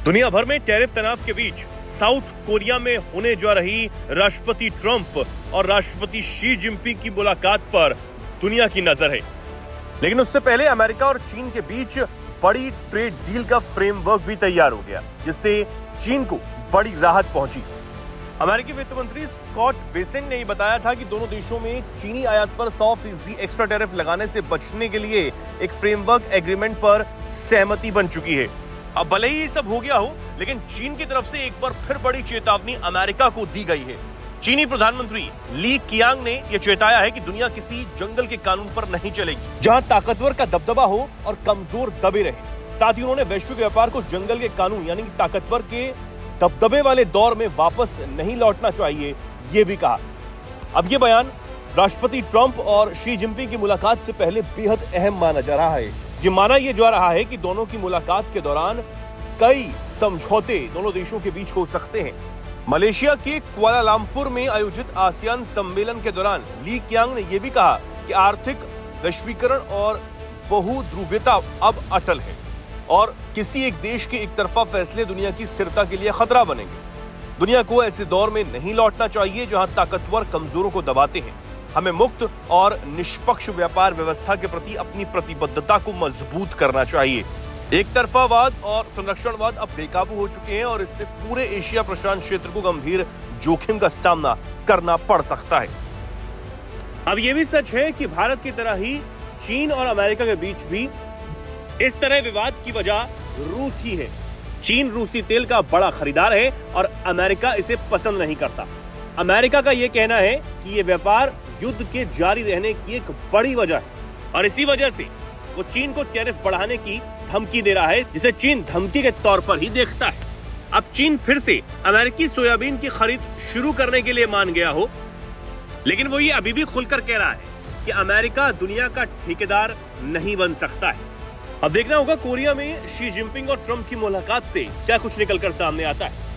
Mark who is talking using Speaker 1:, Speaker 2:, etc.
Speaker 1: दुनिया भर में टैरिफ तनाव के बीच साउथ कोरिया में होने जा रही राष्ट्रपति ट्रंप और राष्ट्रपति शी जिनपिंग की मुलाकात पर दुनिया की नजर है। लेकिन उससे पहले अमेरिका और चीन के बीच बड़ी ट्रेड डील का फ्रेमवर्क भी तैयार हो गया, जिससे चीन को बड़ी राहत पहुंची। अमेरिकी वित्त मंत्री स्कॉट बेसेंट ने बताया था कि दोनों देशों में चीनी आयात पर 100% एक्स्ट्रा टैरिफ लगाने से बचने के लिए एक फ्रेमवर्क एग्रीमेंट पर सहमति बन चुकी है। अब भले ही ये सब हो गया हो, लेकिन चीन की तरफ से एक बार फिर बड़ी चेतावनी अमेरिका को दी गई है। चीनी प्रधानमंत्री ली कियांग ने यह चेताया है कि दुनिया किसी जंगल के कानून पर नहीं चलेगी, जहां ताकतवर का दबदबा हो और कमजोर दबे रहे। साथ ही उन्होंने वैश्विक व्यापार को जंगल के कानून यानी कि ताकतवर के दबदबे वाले दौर में वापस नहीं लौटना चाहिए, ये भी कहा। अब ये बयान राष्ट्रपति ट्रंप और शी जिनपिंग की मुलाकात से पहले बेहद अहम माना जा रहा है। ये माना यह जा रहा है कि दोनों की मुलाकात के दौरान कई समझौते दोनों देशों के बीच हो सकते हैं। मलेशिया के कुआलालंपुर में आयोजित आसियान सम्मेलन के दौरान ली कियांग ने यह भी कहा कि आर्थिक वैश्वीकरण और बहुध्रुवीयता अब अटल है और किसी एक देश के एक तरफा फैसले दुनिया की स्थिरता के लिए खतरा बनेंगे। दुनिया को ऐसे दौर में नहीं लौटना चाहिए जहां ताकतवर कमजोरों को दबाते हैं। हमें मुक्त और निष्पक्ष व्यापार व्यवस्था के प्रति अपनी प्रतिबद्धता को मजबूत करना चाहिए। एक तरफावाद और संरक्षणवाद अब बेकाबू हो चुके हैं और इससे पूरे एशिया प्रशांत क्षेत्र को गंभीर जोखिम का सामना करना पड़ सकता है। अब यह भी सच है कि भारत की तरह ही चीन और अमेरिका के बीच भी इस तरह विवाद की वजह रूस ही है। चीन रूसी तेल का बड़ा खरीदार है और अमेरिका इसे पसंद नहीं करता। अमेरिका का यह कहना है कि यह व्यापार युद्ध के जारी रहने की एक बड़ी वजह है और इसी वजह से वो चीन को टैरिफ बढ़ाने की धमकी दे रहा है, जिसे चीन धमकी के तौर पर ही देखता है। अब चीन फिर से अमेरिकी सोयाबीन की खरीद शुरू करने के लिए मान गया हो, लेकिन वो ये अभी भी खुलकर कह रहा है कि अमेरिका दुनिया का ठेकेदार नहीं बन सकता है। अब देखना होगा कोरिया में शी जिनपिंग और ट्रंप की मुलाकात से क्या कुछ निकलकर सामने आता है।